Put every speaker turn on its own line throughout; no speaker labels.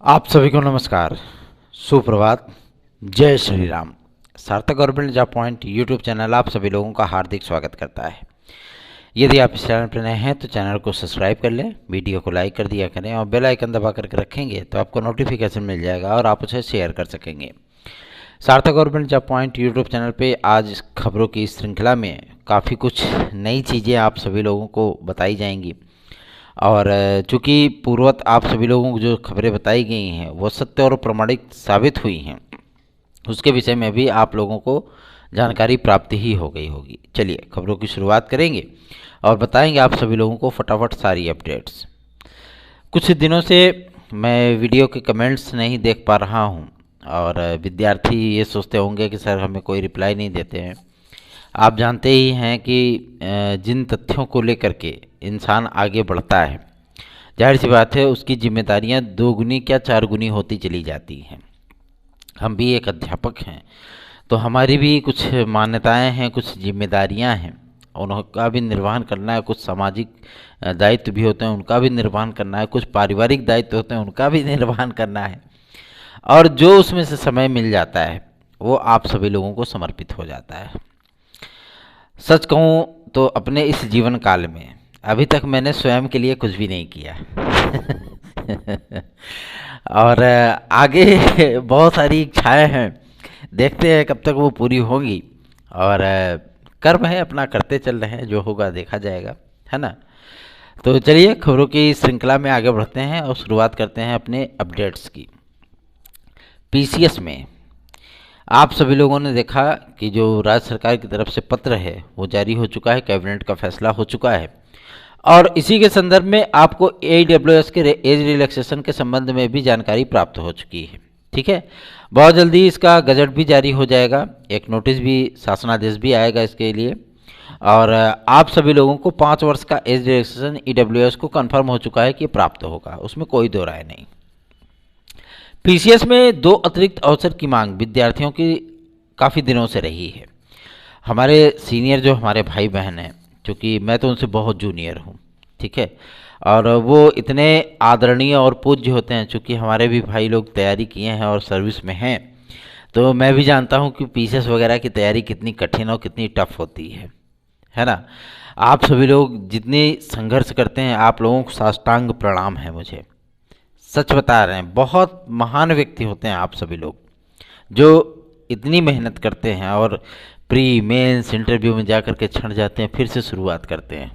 आप सभी को नमस्कार, सुप्रभात, जय श्री राम। सार्थक government job point YouTube channel आप सभी लोगों का हार्दिक स्वागत करता है। यदि आप इस चैनल पर नए हैं तो चैनल को सब्सक्राइब कर लें, वीडियो को लाइक कर दिया करें और बेल आइकन दबा करके रखेंगे तो आपको नोटिफिकेशन मिल जाएगा और आप उसे शेयर कर सकेंगे। सार्थक government job point YouTube channel पे आज इस खबरों की श्रृंखला में काफ़ी कुछ नई चीज़ें आप सभी लोगों को बताई जाएंगी और चूँकि पूर्वत आप सभी लोगों को जो खबरें बताई गई हैं वो सत्य और प्रमाणित साबित हुई हैं, उसके विषय में भी आप लोगों को जानकारी प्राप्त ही हो गई होगी। चलिए खबरों की शुरुआत करेंगे और बताएंगे आप सभी लोगों को फटाफट सारी अपडेट्स। कुछ दिनों से मैं वीडियो के कमेंट्स नहीं देख पा रहा हूं और विद्यार्थी ये सोचते होंगे कि सर हमें कोई रिप्लाई नहीं देते हैं। आप जानते ही हैं कि जिन तथ्यों को लेकर के इंसान आगे बढ़ता है, जाहिर सी बात है उसकी जिम्मेदारियां दोगुनी क्या चार गुनी होती चली जाती हैं। हम भी एक अध्यापक हैं तो हमारी भी कुछ मान्यताएं हैं, कुछ जिम्मेदारियां हैं, उनका भी निर्वहन करना है। कुछ सामाजिक दायित्व भी होते हैं, उनका भी निर्वहन करना है। कुछ पारिवारिक दायित्व होते हैं, उनका भी निर्वहन करना है। और जो उसमें से समय मिल जाता है वो आप सभी लोगों को समर्पित हो जाता है। सच कहूँ तो अपने इस जीवन काल में अभी तक मैंने स्वयं के लिए कुछ भी नहीं किया और आगे बहुत सारी इच्छाएं हैं, देखते हैं कब तक वो पूरी होंगी। और कर्म है अपना, करते चल रहे हैं, जो होगा देखा जाएगा, है ना। तो चलिए खबरों की श्रृंखला में आगे बढ़ते हैं और शुरुआत करते हैं अपने अपडेट्स की। पीसीएस में आप सभी लोगों ने देखा कि जो राज्य सरकार की तरफ से पत्र है वो जारी हो चुका है, कैबिनेट का फैसला हो चुका है और इसी के संदर्भ में आपको AWS के एज रिलैक्सेशन के संबंध में भी जानकारी प्राप्त हो चुकी है। ठीक है, बहुत जल्दी इसका गजट भी जारी हो जाएगा, एक नोटिस भी, शासनादेश भी आएगा इसके लिए। और आप सभी लोगों को 5 वर्ष का एज रिलैक्सेशन EWS को कन्फर्म हो चुका है कि प्राप्त होगा, उसमें कोई दो राय नहीं। पीसीएस में 2 अतिरिक्त अवसर की मांग विद्यार्थियों की काफ़ी दिनों से रही है। हमारे सीनियर जो हमारे भाई बहन हैं, क्योंकि मैं तो उनसे बहुत जूनियर हूँ, ठीक है, और वो इतने आदरणीय और पूज्य होते हैं, चूँकि हमारे भी भाई लोग तैयारी किए हैं और सर्विस में हैं, तो मैं भी जानता हूँ कि पीसीएस वगैरह की तैयारी कितनी कठिन और कितनी टफ होती है ना। आप सभी लोग जितनी संघर्ष करते हैं, आप लोगों को साष्टांग प्रणाम है। मुझे सच बता रहे हैं, बहुत महान व्यक्ति होते हैं आप सभी लोग जो इतनी मेहनत करते हैं और प्री मेंस इंटरव्यू में जा कर के छंट जाते हैं, फिर से शुरुआत करते हैं।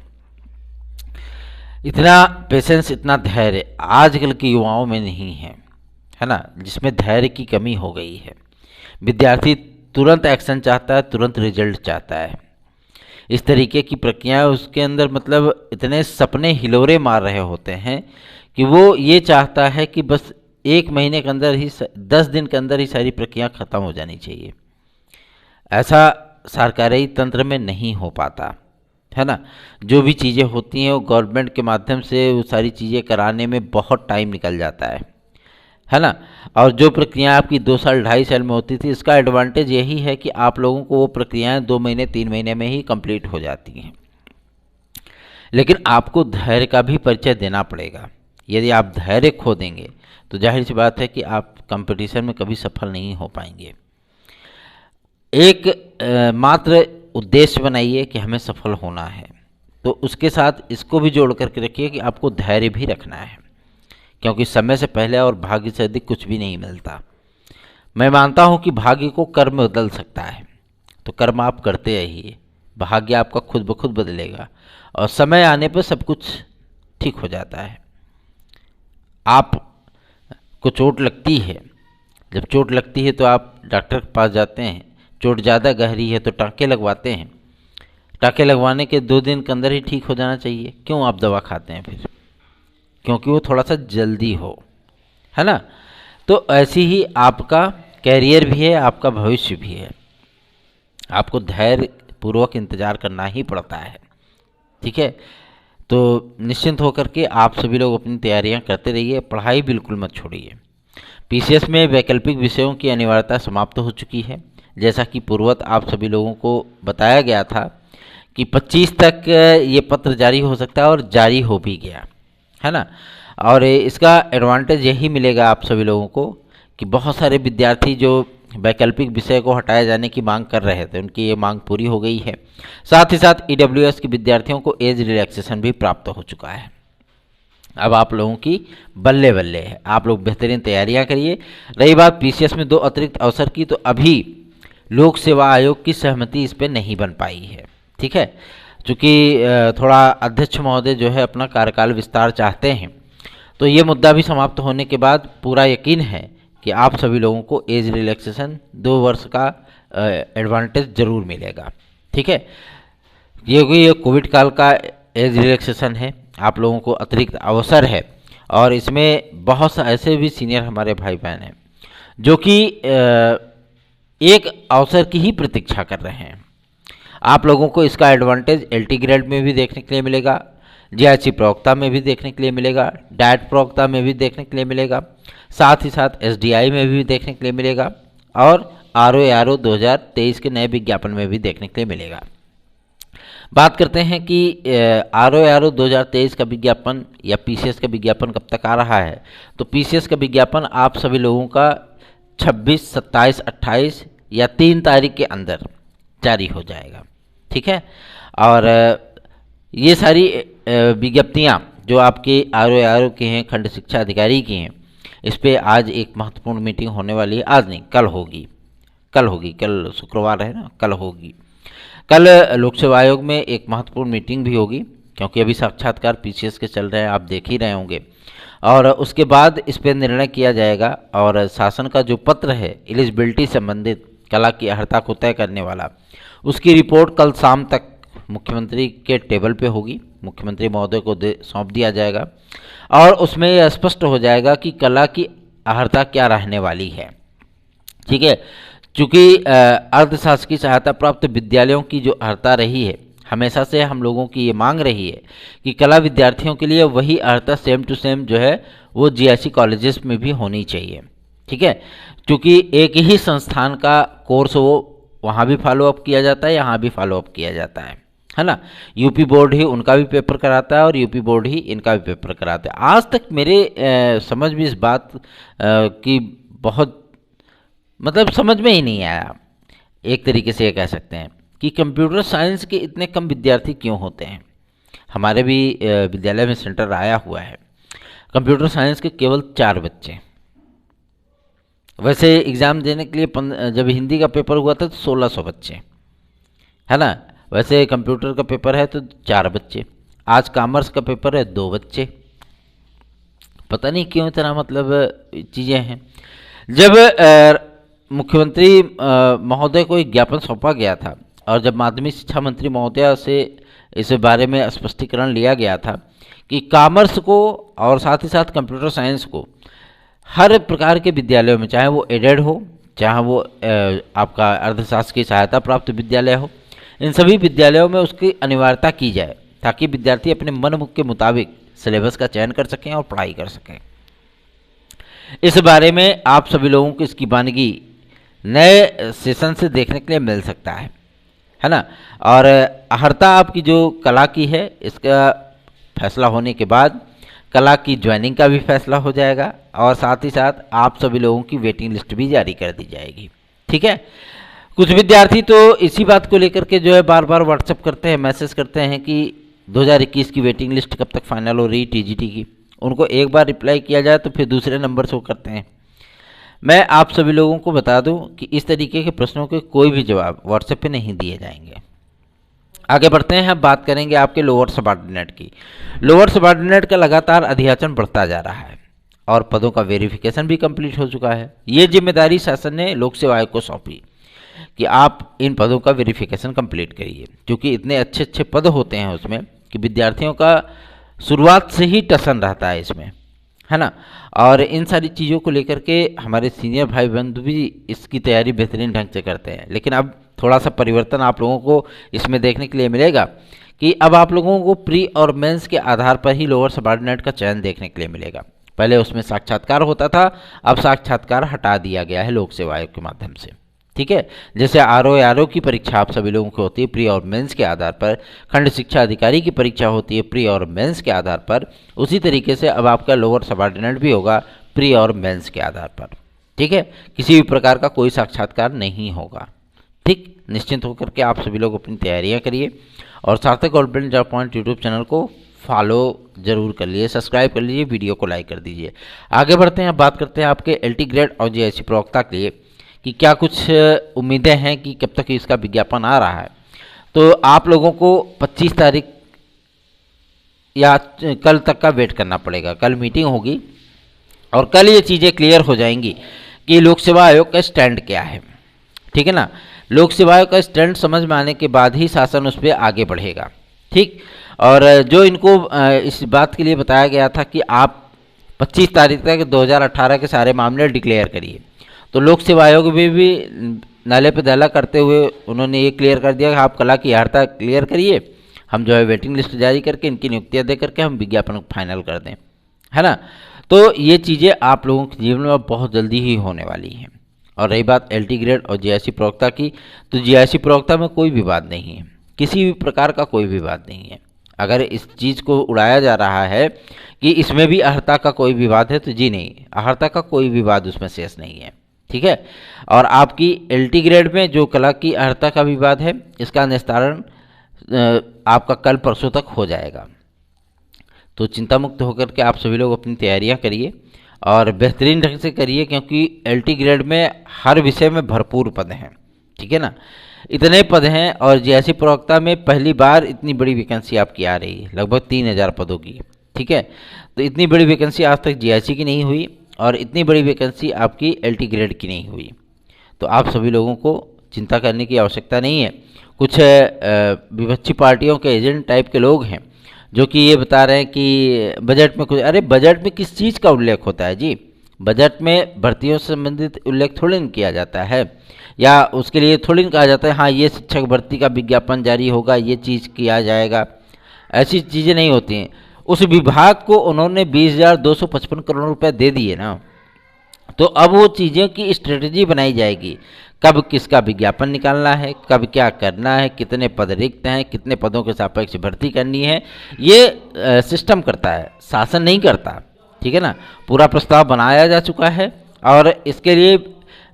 इतना पेशेंस, इतना धैर्य आजकल के युवाओं में नहीं है ना, जिसमें धैर्य की कमी हो गई है। विद्यार्थी तुरंत एक्शन चाहता है, तुरंत रिजल्ट चाहता है। इस तरीके की प्रक्रियाएं उसके अंदर मतलब इतने सपने हिलोरे मार रहे होते हैं कि वो ये चाहता है कि बस 1 महीने के अंदर ही, 10 दिन के अंदर ही सारी प्रक्रिया खत्म हो जानी चाहिए। ऐसा सरकारी तंत्र में नहीं हो पाता, है ना। जो भी चीज़ें होती हैं वो गवर्नमेंट के माध्यम से वो सारी चीज़ें कराने में बहुत टाइम निकल जाता है ना। और जो प्रक्रिया आपकी 2 साल 2.5 साल में होती थी, इसका एडवांटेज यही है कि आप लोगों को वो प्रक्रियाएं 2 महीने 3 महीने में ही कंप्लीट हो जाती हैं। लेकिन आपको धैर्य का भी परिचय देना पड़ेगा। यदि आप धैर्य खो देंगे तो जाहिर सी बात है कि आप कंपटीशन में कभी सफल नहीं हो पाएंगे। एक मात्र उद्देश्य बनाइए कि हमें सफल होना है, तो उसके साथ इसको भी जोड़ करके रखिए कि आपको धैर्य भी रखना है, क्योंकि समय से पहले और भाग्य से अधिक कुछ भी नहीं मिलता। मैं मानता हूँ कि भाग्य को कर्म बदल सकता है, तो कर्म आप करते रहिए, भाग्य आपका खुद ब खुद बदलेगा और समय आने पर सब कुछ ठीक हो जाता है। आप को चोट लगती है, जब चोट लगती है तो आप डॉक्टर के पास जाते हैं। चोट ज़्यादा गहरी है तो टाँके लगवाते हैं। टाँके लगवाने के 2 दिन के अंदर ही ठीक हो जाना चाहिए, क्यों आप दवा खाते हैं फिर? क्योंकि वो थोड़ा सा जल्दी हो, है ना। तो ऐसी ही आपका कैरियर भी है, आपका भविष्य भी है। आपको धैर्य पूर्वक इंतज़ार करना ही पड़ता है, ठीक है। तो निश्चिंत होकर के आप सभी लोग अपनी तैयारियां करते रहिए, पढ़ाई बिल्कुल मत छोड़िए। पीसीएस में वैकल्पिक विषयों की अनिवार्यता समाप्त हो चुकी है। जैसा कि पूर्वत आप सभी लोगों को बताया गया था कि 25 तक ये पत्र जारी हो सकता है और जारी हो भी गया, है ना। और इसका एडवांटेज यही मिलेगा आप सभी लोगों को कि बहुत सारे विद्यार्थी जो वैकल्पिक विषय को हटाए जाने की मांग कर रहे थे, उनकी ये मांग पूरी हो गई है। साथ ही साथ ईडब्ल्यूएस के विद्यार्थियों को एज रिलैक्सेशन भी प्राप्त हो चुका है। अब आप लोगों की बल्ले बल्ले है, आप लोग बेहतरीन तैयारियां करिए। रही बात पीसीएस में 2 अतिरिक्त अवसर की, तो अभी लोक सेवा आयोग की सहमति इस पर नहीं बन पाई है, ठीक है, चूँकि थोड़ा अध्यक्ष महोदय जो है अपना कार्यकाल विस्तार चाहते हैं, तो ये मुद्दा भी समाप्त होने के बाद पूरा यकीन है कि आप सभी लोगों को एज रिलैक्सेशन 2 वर्ष का एडवांटेज जरूर मिलेगा, ठीक है। ये कोविड काल का एज रिलैक्सेशन है, आप लोगों को अतिरिक्त अवसर है, और इसमें बहुत से ऐसे भी सीनियर हमारे भाई बहन हैं जो कि एक अवसर की ही प्रतीक्षा कर रहे हैं। आप लोगों को इसका एडवांटेज एलटी ग्रेड में भी देखने के लिए मिलेगा, जीआईसी प्रवक्ता में भी देखने के लिए मिलेगा, डाइट प्रवक्ता में भी देखने के लिए मिलेगा, साथ ही साथ एसडीआई में भी देखने के लिए मिलेगा, और आरओ 2023 के नए विज्ञापन में भी देखने के लिए मिलेगा। बात करते हैं कि आरओ 2023 का विज्ञापन या पीसीएस का विज्ञापन कब तक आ रहा है। तो पीसीएस का विज्ञापन आप सभी लोगों का 26, 27, 28 या 3 तारीख के अंदर जारी हो जाएगा, ठीक है। और ये सारी विज्ञप्तियाँ जो आपके आरओ के हैं, खंड शिक्षा अधिकारी की हैं, इस पर आज एक महत्वपूर्ण मीटिंग होने वाली है। आज नहीं, कल होगी, कल शुक्रवार है ना, कल होगी। कल लोक सेवा आयोग में एक महत्वपूर्ण मीटिंग भी होगी, क्योंकि अभी साक्षात्कार पीसीएस के चल रहे हैं, आप देख ही रहे होंगे, और उसके बाद इस पर निर्णय किया जाएगा। और शासन का जो पत्र है एलिजिबिलिटी संबंधित कला की अर्हता को तय करने वाला, उसकी रिपोर्ट कल शाम तक मुख्यमंत्री के टेबल पे होगी, मुख्यमंत्री महोदय को सौंप दिया जाएगा, और उसमें यह स्पष्ट हो जाएगा कि कला की अर्हता क्या रहने वाली है, ठीक है। चूँकि अर्धशासकीय सहायता प्राप्त विद्यालयों की जो अर्हता रही है, हमेशा से हम लोगों की ये मांग रही है कि कला विद्यार्थियों के लिए वही अर्हता सेम टू सेम जो है वो जीआईसी कॉलेजेस में भी होनी चाहिए, ठीक है। क्योंकि एक ही संस्थान का कोर्स वो वहाँ भी फॉलो अप किया जाता है, यहाँ भी फॉलो अप किया जाता है ना। यूपी बोर्ड ही उनका भी पेपर कराता है और यूपी बोर्ड ही इनका भी पेपर कराता है। आज तक मेरे समझ में इस बात की बहुत मतलब समझ में ही नहीं आया, एक तरीके से ये कह सकते हैं कि कंप्यूटर साइंस के इतने कम विद्यार्थी क्यों होते हैं। हमारे भी विद्यालय में सेंटर आया हुआ है, कंप्यूटर साइंस के केवल 4 बच्चे। वैसे एग्ज़ाम देने के लिए जब हिंदी का पेपर हुआ था तो 1600 बच्चे, है ना। वैसे कंप्यूटर का पेपर है तो 4 बच्चे। आज कॉमर्स का पेपर है 2 बच्चे। पता नहीं क्यों इतना मतलब चीज़ें हैं। जब मुख्यमंत्री महोदय को एक ज्ञापन सौंपा गया था और जब माध्यमिक शिक्षा मंत्री महोदय से इस बारे में स्पष्टीकरण लिया गया था कि कॉमर्स को और साथ ही साथ कंप्यूटर साइंस को हर प्रकार के विद्यालयों में, चाहे वो एडेड हो, चाहे वो आपका अर्थशास्त्र की सहायता प्राप्त विद्यालय हो, इन सभी विद्यालयों में उसकी अनिवार्यता की जाए ताकि विद्यार्थी अपने मन के मुताबिक सिलेबस का चयन कर सकें और पढ़ाई कर सकें। इस बारे में आप सभी लोगों को इसकी वानगी नए सेशन से देखने के लिए मिल सकता है ना। और अर्हता आपकी जो कला की है इसका फैसला होने के बाद कला की ज्वाइनिंग का भी फैसला हो जाएगा और साथ ही साथ आप सभी लोगों की वेटिंग लिस्ट भी जारी कर दी जाएगी, ठीक है। कुछ विद्यार्थी तो इसी बात को लेकर के जो है बार बार व्हाट्सएप करते हैं, मैसेज करते हैं कि 2021 की वेटिंग लिस्ट कब तक फाइनल हो रही टीजीटी की। उनको एक बार रिप्लाई किया जाए तो फिर दूसरे नंबर से वो करते हैं। मैं आप सभी लोगों को बता दूं कि इस तरीके के प्रश्नों के कोई भी जवाब व्हाट्सएप पे नहीं दिए जाएंगे। आगे बढ़ते हैं, अब बात करेंगे आपके लोअर सबऑर्डिनेट की। लोअर सबऑर्डिनेट का लगातार अध्याचन बढ़ता जा रहा है और पदों का वेरिफिकेशन भी कंप्लीट हो चुका है। ये जिम्मेदारी शासन ने लोक सेवा आयोग को सौंपी कि आप इन पदों का वेरिफिकेशन कंप्लीट करिए, क्योंकि इतने अच्छे अच्छे पद होते हैं उसमें कि विद्यार्थियों का शुरुआत से ही टसन रहता है इसमें, है ना। और इन सारी चीज़ों को लेकर के हमारे सीनियर भाई बंधु भी इसकी तैयारी बेहतरीन ढंग से करते हैं। लेकिन अब थोड़ा सा परिवर्तन आप लोगों को इसमें देखने के लिए मिलेगा कि अब आप लोगों को प्री और मेंस के आधार पर ही लोअर सबऑर्डिनेट का चयन देखने के लिए मिलेगा। पहले उसमें साक्षात्कार होता था, अब साक्षात्कार हटा दिया गया है लोक सेवा आयोग के माध्यम से, ठीक है। जैसे आरओ की परीक्षा आप सभी लोगों की होती है प्री और मेंस के आधार पर, खंड शिक्षा अधिकारी की परीक्षा होती है प्री और मेंस के आधार पर, उसी तरीके से अब आपका लोअर सबऑर्डिनेट भी होगा प्री और मेंस के आधार पर। ठीक है, किसी भी प्रकार का कोई साक्षात्कार नहीं होगा। ठीक, निश्चिंत होकर के आप सभी लोग अपनी तैयारियां करिए और सार्थक government job point YouTube channel को फॉलो जरूर कर लीजिए, सब्सक्राइब कर लीजिए, वीडियो को लाइक कर दीजिए। आगे बढ़ते हैं, अब बात करते हैं आपके एलटी ग्रेड और जीआईसी प्रवक्ता के लिए कि क्या कुछ उम्मीदें हैं कि कब तक इसका विज्ञापन आ रहा है। तो आप लोगों को 25 तारीख या कल तक का वेट करना पड़ेगा। कल मीटिंग होगी और कल ये चीज़ें क्लियर हो जाएंगी कि लोक सेवा आयोग का स्टैंड क्या है। ठीक है ना, लोक सेवा आयोग का स्टैंड समझ में आने के बाद ही शासन उस पर आगे बढ़ेगा। ठीक, और जो इनको इस बात के लिए बताया गया था कि आप 25 तारीख तक 2018 के सारे मामले डिक्लेयर करिए, तो लोक सेवा आयोग भी नाले पे दहला करते हुए उन्होंने ये क्लियर कर दिया कि आप कला की अर्हता क्लियर करिए, हम जो है वेटिंग लिस्ट जारी करके इनकी नियुक्तियाँ दे करके हम विज्ञापन फाइनल कर दें, है ना। तो ये चीज़ें आप लोगों के जीवन में बहुत जल्दी ही होने वाली हैं। और रही बात एलटी ग्रेड और जीआईसी प्रवक्ता की, तो जीआईसी प्रवक्ता में कोई विवाद नहीं है, किसी भी प्रकार का कोई विवाद नहीं है। अगर इस चीज़ को उड़ाया जा रहा है कि इसमें भी अर्हता का कोई विवाद है, तो जी नहीं, अर्हता का कोई विवाद उसमें शेष नहीं है। ठीक है, और आपकी एलटी ग्रेड में जो कला की अर्हता का विवाद है, इसका निस्तारण आपका कल परसों तक हो जाएगा। तो चिंता मुक्त होकर के आप सभी लोग अपनी तैयारियां करिए और बेहतरीन ढंग से करिए, क्योंकि एलटी ग्रेड में हर विषय में भरपूर पद हैं। ठीक है ना, इतने पद हैं और जीआईसी प्रवक्ता में पहली बार इतनी बड़ी वैकेंसी आपकी आ रही है, लगभग 3000 पदों की। ठीक है, तो इतनी बड़ी वैकेंसी आज तक जीआईसी की नहीं हुई और इतनी बड़ी वैकेंसी आपकी एलटी ग्रेड की नहीं हुई। तो आप सभी लोगों को चिंता करने की आवश्यकता नहीं है। कुछ विपक्षी पार्टियों के एजेंट टाइप के लोग हैं जो कि ये बता रहे हैं कि बजट में कुछ, अरे बजट में किस चीज़ का उल्लेख होता है जी? बजट में भर्तियों से संबंधित उल्लेख थोड़ी न किया जाता है, या उसके लिए थोड़ी न कहा जाता है हाँ ये शिक्षक भर्ती का विज्ञापन जारी होगा, ये चीज़ किया जाएगा। ऐसी चीज़ें नहीं होती हैं। उस विभाग को उन्होंने 20,255 करोड़ रुपए दे दिए ना, तो अब वो चीज़ों की स्ट्रेटजी बनाई जाएगी, कब किसका विज्ञापन निकालना है, कब क्या करना है, कितने पद रिक्त हैं, कितने पदों के सापेक्ष भर्ती करनी है, ये सिस्टम करता है, शासन नहीं करता। ठीक है ना, पूरा प्रस्ताव बनाया जा चुका है और इसके लिए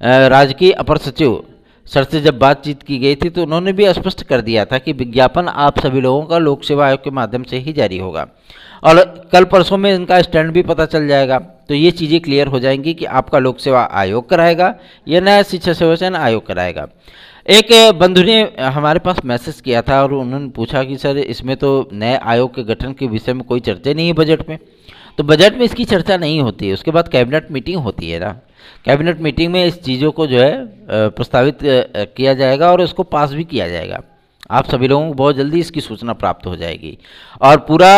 राजकीय अपर सचिव सर से जब बातचीत की गई थी तो उन्होंने भी स्पष्ट कर दिया था कि विज्ञापन आप सभी लोगों का लोक सेवा आयोग के माध्यम से ही जारी होगा और कल परसों में इनका स्टैंड भी पता चल जाएगा। तो ये चीज़ें क्लियर हो जाएंगी कि आपका लोक सेवा आयोग कराएगा या नया शिक्षा सेवाचयन आयोग कराएगा। एक बंधु ने हमारे पास मैसेज किया था और उन्होंने पूछा कि सर इसमें तो नए आयोग के गठन के विषय में कोई चर्चा नहीं है बजट में। तो बजट में इसकी चर्चा नहीं होती है, उसके बाद कैबिनेट मीटिंग होती है ना, कैबिनेट मीटिंग में इस चीज़ों को जो है प्रस्तावित किया जाएगा और उसको पास भी किया जाएगा। आप सभी लोगों को बहुत जल्दी इसकी सूचना प्राप्त हो जाएगी और पूरा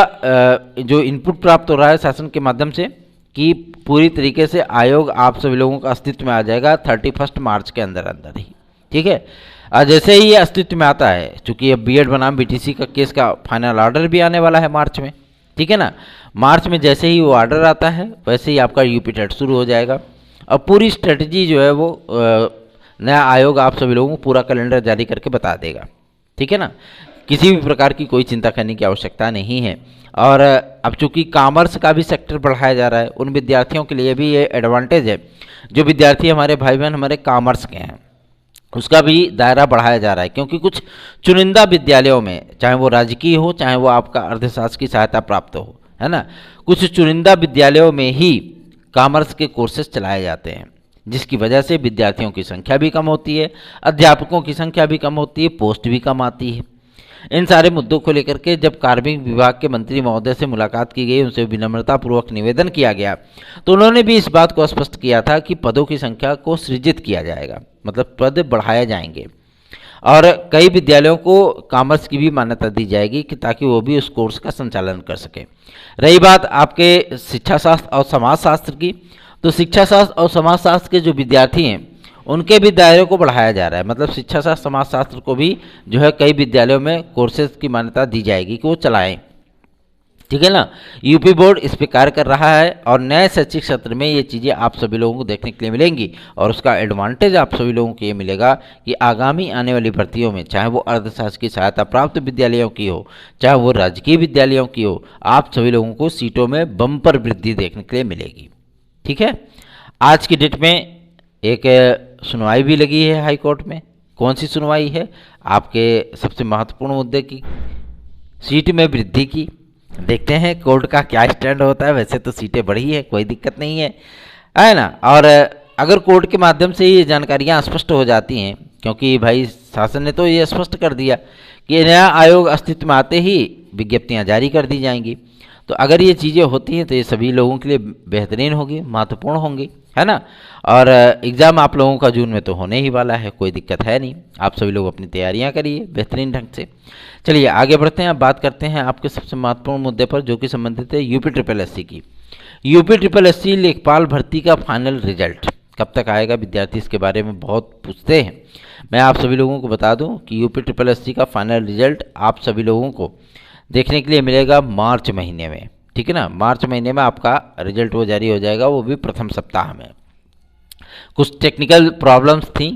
जो इनपुट प्राप्त हो रहा है शासन के माध्यम से कि पूरी तरीके से आयोग आप सभी लोगों का अस्तित्व में आ जाएगा 31 मार्च के अंदर अंदर ही। ठीक है, जैसे ही ये अस्तित्व में आता है, चूँकि अब बीएड बनाम बीटीसी का केस का फाइनल ऑर्डर भी आने वाला है मार्च में। ठीक है ना, मार्च में जैसे ही वो ऑर्डर आता है वैसे ही आपका यूपी टेट शुरू हो जाएगा और पूरी स्ट्रेटजी जो है वो नया आयोग आप सभी लोगों को पूरा कैलेंडर जारी करके बता देगा। ठीक है ना, किसी भी प्रकार की कोई चिंता करने की आवश्यकता नहीं है। और अब चूंकि कॉमर्स का भी सेक्टर बढ़ाया जा रहा है, उन विद्यार्थियों के लिए भी ये एडवांटेज है जो विद्यार्थी हमारे भाई बहन हमारे कॉमर्स के हैं, उसका भी दायरा बढ़ाया जा रहा है। क्योंकि कुछ चुनिंदा विद्यालयों में, चाहे वो राजकीय हो चाहे वो आपका अर्धशासकीय सहायता प्राप्त हो, है ना, कुछ चुनिंदा विद्यालयों में ही कॉमर्स के कोर्सेज चलाए जाते हैं, जिसकी वजह से विद्यार्थियों की संख्या भी कम होती है, अध्यापकों की संख्या भी कम होती है, पोस्ट भी कम आती है। इन सारे मुद्दों को लेकर के जब कार्मिक विभाग के मंत्री महोदय से मुलाकात की गई, उनसे विनम्रतापूर्वक निवेदन किया गया, तो उन्होंने भी इस बात को स्पष्ट किया था कि पदों की संख्या को सृजित किया जाएगा, मतलब पद बढ़ाए जाएंगे और कई विद्यालयों को कॉमर्स की भी मान्यता दी जाएगी कि ताकि वो भी उस कोर्स का संचालन कर सके। रही बात आपके शिक्षा शास्त्र और समाजशास्त्र की, तो शिक्षा शास्त्र और समाजशास्त्र के जो विद्यार्थी हैं उनके भी दायरे को बढ़ाया जा रहा है, मतलब शिक्षा शास्त्र समाजशास्त्र को भी जो है कई विद्यालयों में कोर्सेज की मान्यता दी जाएगी कि वो चलाएं। ठीक है ना। यूपी बोर्ड इस पे कार्य कर रहा है और नए शैक्षिक सत्र में ये चीज़ें आप सभी लोगों को देखने के लिए मिलेंगी और उसका एडवांटेज आप सभी लोगों को ये मिलेगा कि आगामी आने वाली भर्तियों में, चाहे वो अर्थशास्त्र की सहायता प्राप्त विद्यालयों की हो, चाहे वो राजकीय विद्यालयों की हो, आप सभी लोगों को सीटों में बम्पर वृद्धि देखने के लिए मिलेगी। ठीक है। आज की डेट में एक सुनवाई भी लगी है हाई कोर्ट में। कौन सी सुनवाई है? आपके सबसे महत्वपूर्ण मुद्दे की, सीट में वृद्धि की। देखते हैं कोर्ट का क्या स्टैंड होता है। वैसे तो सीटें बढ़ी है, कोई दिक्कत नहीं है ना। और अगर कोर्ट के माध्यम से ये जानकारियां स्पष्ट हो जाती हैं, क्योंकि भाई शासन ने तो ये स्पष्ट कर दिया कि नया आयोग अस्तित्व में आते ही विज्ञप्तियां जारी कर दी जाएंगी। तो अगर ये चीज़ें होती हैं तो ये सभी लोगों के लिए बेहतरीन होगी, महत्वपूर्ण होंगी, है ना। और एग्ज़ाम आप लोगों का जून में तो होने ही वाला है, कोई दिक्कत है नहीं। आप सभी लोग अपनी तैयारियां करिए बेहतरीन ढंग से। चलिए आगे बढ़ते हैं। अब बात करते हैं आपके सबसे महत्वपूर्ण मुद्दे पर, जो कि संबंधित है यूपी ट्रिपल एससी की। यूपी ट्रिपल एससी लेखपाल भर्ती का फाइनल रिजल्ट कब तक आएगा? विद्यार्थी इसके बारे में बहुत पूछते हैं। मैं आप सभी लोगों को बता दूं कि यूपी ट्रिपल एससी का फाइनल रिजल्ट आप सभी लोगों को देखने के लिए मिलेगा मार्च महीने में। ठीक है ना। मार्च महीने में आपका रिजल्ट वो जारी हो जाएगा, वो भी प्रथम सप्ताह में। कुछ टेक्निकल प्रॉब्लम्स थी,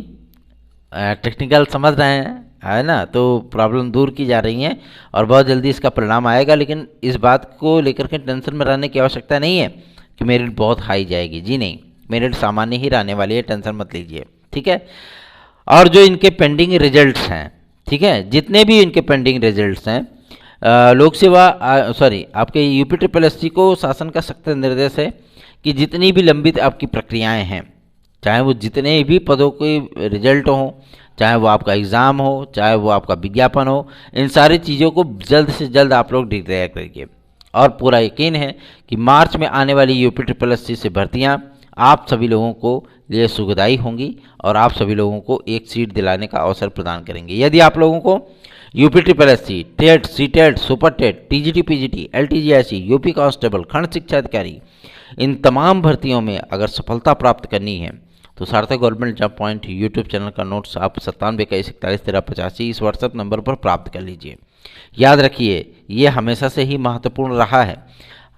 टेक्निकल समझ रहे हैं, है ना, तो प्रॉब्लम दूर की जा रही हैं और बहुत जल्दी इसका परिणाम आएगा। लेकिन इस बात को लेकर के टेंशन में रहने की आवश्यकता नहीं है कि मेरिट बहुत हाई जाएगी। जी नहीं, मेरिट सामान्य ही रहने वाली है, टेंशन मत लीजिए। ठीक है। और जो इनके पेंडिंग रिजल्ट्स हैं, ठीक है, जितने भी इनके पेंडिंग रिजल्ट्स हैं, लोक सेवा आपके यूपी ट्रिपल एससी को शासन का सख्त निर्देश है कि जितनी भी लंबित आपकी प्रक्रियाएं हैं, चाहे वो जितने भी पदों के रिजल्ट हों, चाहे वो आपका एग्ज़ाम हो, चाहे वो आपका विज्ञापन हो, इन सारी चीज़ों को जल्द से जल्द आप लोग डिक्लेयर करिए। और पूरा यकीन है कि मार्च में आने वाली यूपी ट्रिपल एससी से भर्तियाँ आप सभी लोगों को लिए सुखदायी होंगी और आप सभी लोगों को एक सीट दिलाने का अवसर प्रदान करेंगे। यदि आप लोगों को UP triple SC, TET, CTET, super TET, TGT, PGT, LT GIC, UP constable, खंड शिक्षा अधिकारी, इन तमाम भर्तियों में अगर सफलता प्राप्त करनी है तो सार्थक government job point YouTube channel का नोट्स आप 9721411385 इस व्हाट्सएप नंबर पर प्राप्त कर लीजिए। याद रखिए, ये हमेशा से ही महत्वपूर्ण रहा है।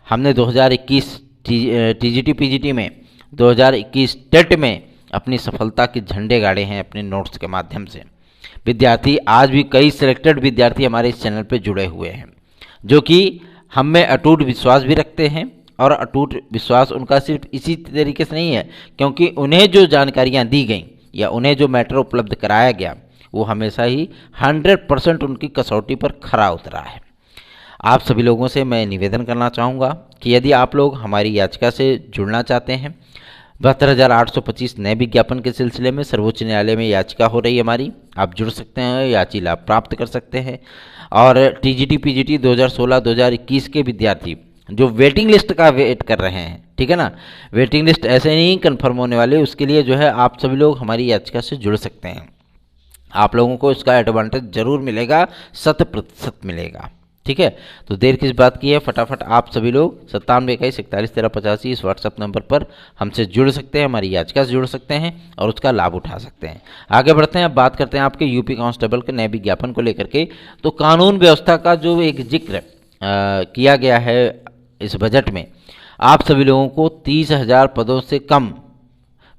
हमने 2021 टीजीटी पीजीटी में, 2021 टेट में अपनी सफलता के झंडे गाड़े हैं अपने नोट्स के माध्यम से। विद्यार्थी आज भी कई सिलेक्टेड विद्यार्थी हमारे इस चैनल पर जुड़े हुए हैं, जो कि हम में अटूट विश्वास भी रखते हैं। और अटूट विश्वास उनका सिर्फ इसी तरीके से नहीं है क्योंकि उन्हें जो जानकारियाँ दी गई या उन्हें जो मैटर उपलब्ध कराया गया वो हमेशा ही 100% उनकी कसौटी पर खरा उतरा है। आप सभी लोगों से मैं निवेदन करना चाहूँगा कि यदि आप लोग हमारी याचिका से जुड़ना चाहते हैं, 72,825 नए विज्ञापन के सिलसिले में सर्वोच्च न्यायालय में याचिका हो रही है हमारी, आप जुड़ सकते हैं, याची लाभ प्राप्त कर सकते हैं। और टीजीटी पीजीटी 2016-2021 के विद्यार्थी जो वेटिंग लिस्ट का वेट कर रहे हैं, ठीक है ना, वेटिंग लिस्ट ऐसे नहीं कंफर्म होने वाले, उसके लिए जो है आप सभी लोग हमारी याचिका से जुड़ सकते हैं। आप लोगों को इसका एडवांटेज जरूर मिलेगा, 100% मिलेगा। ठीक है। तो देर किस बात की है, फटाफट आप सभी लोग 9721411385 इस व्हाट्सएप नंबर पर हमसे जुड़ सकते हैं, हमारी याचिका से जुड़ सकते हैं और उसका लाभ उठा सकते हैं। आगे बढ़ते हैं। अब बात करते हैं आपके यूपी कांस्टेबल के नए विज्ञापन को लेकर के। तो कानून व्यवस्था का जो एक जिक्र किया गया है इस बजट में, आप सभी लोगों को 30,000 पदों से कम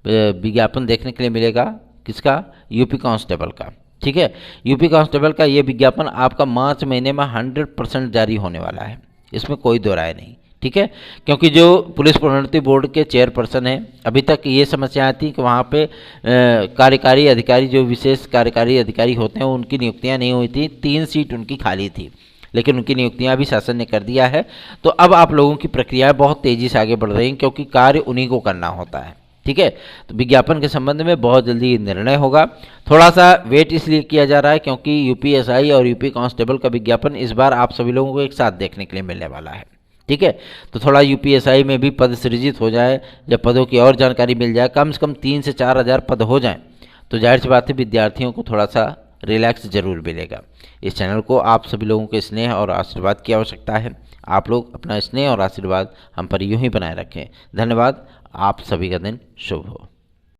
विज्ञापन देखने के लिए मिलेगा। किसका? यूपी कांस्टेबल का। ठीक है। यूपी कांस्टेबल का ये विज्ञापन आपका मार्च महीने में 100% जारी होने वाला है, इसमें कोई दो राय नहीं। ठीक है। क्योंकि जो पुलिस प्रोन्नति बोर्ड के चेयरपर्सन हैं, अभी तक ये समस्या थी कि वहाँ पे कार्यकारी अधिकारी, जो विशेष कार्यकारी अधिकारी होते हैं, उनकी नियुक्तियाँ नहीं हुई थी। 3 सीट उनकी खाली थी, लेकिन उनकी नियुक्तियां भी शासन ने कर दिया है। तो अब आप लोगों की प्रक्रियाएं बहुत तेज़ी से आगे बढ़ रही हैं क्योंकि कार्य उन्हीं को करना होता है। ठीक है। तो विज्ञापन के संबंध में बहुत जल्दी निर्णय होगा। थोड़ा सा वेट इसलिए किया जा रहा है क्योंकि यूपीएसआई और यूपी कांस्टेबल का विज्ञापन इस बार आप सभी लोगों को एक साथ देखने के लिए मिलने वाला है। ठीक है। तो थोड़ा यूपीएसआई में भी पद सृजित हो जाए, जब पदों की और जानकारी मिल जाए, कम से कम 3 से 4 हज़ार पद हो जाएं, तो जाहिर सी बात है विद्यार्थियों को थोड़ा सा रिलैक्स जरूर मिलेगा। इस चैनल को आप सभी लोगों के स्नेह और आशीर्वाद की आवश्यकता है। आप लोग अपना स्नेह और आशीर्वाद हम पर यूं ही बनाए रखें। धन्यवाद। आप सभी का दिन शुभ हो।